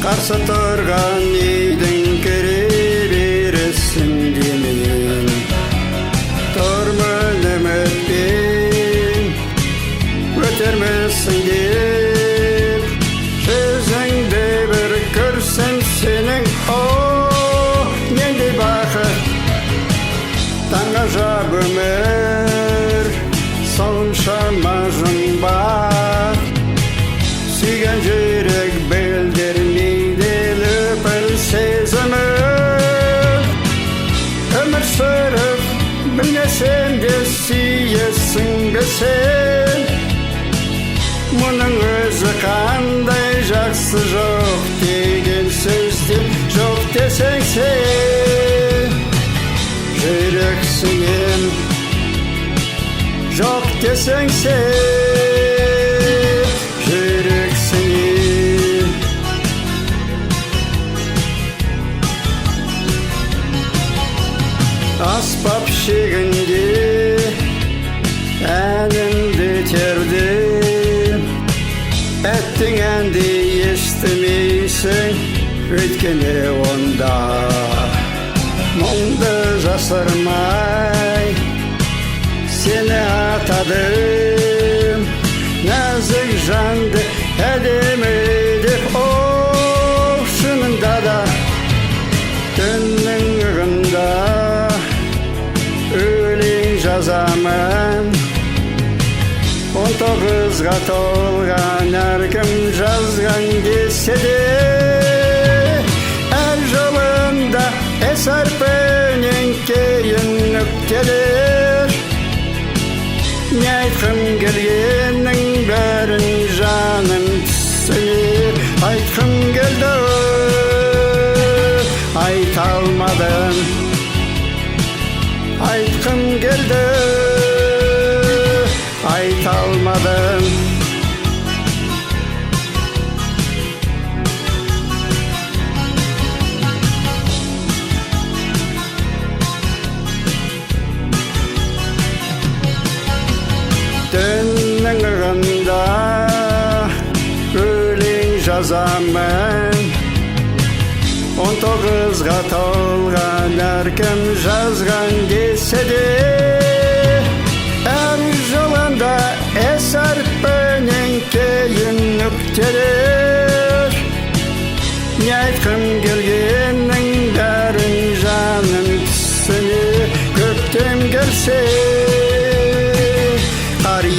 қарсы тұрған үйдің кіре берісінде мен тұрмын үмітпен өтермісің деп жүзіңді бір көрсем сенің нендей бақыт таңғажап өмір соншама жұмбақ сүйген жүрек білдірмейді лүпіл сезімі өмір сүріп білмесем де сүйесің бе сен мұның өзі қандай жақсы жоқ деген сөзде жоқ десең сен жүрексінен жоқ десең сен жүрексінен аспап шегінде әнімді тердім әттең әнді естімейсің өйткені онда мұңды жасырмай сені атадым нәзік жанды әдемі деп шынында да түннің ығында өлең жазамын 19-ға толған әркім жазған десе де әр жолында әс әрпінен кейін нүктелер не айтқым келгеннің бәрін жаным түсінер айтқым келді айта алмадым айтқым келді айта алмадым түннің ығында өлең жазамын 19-ға толған әркім жазған десе де әр жолында әс әрпінен кейін нүктелер не айтқым келгеннің бәрін жаным түсіне көктем келсе қар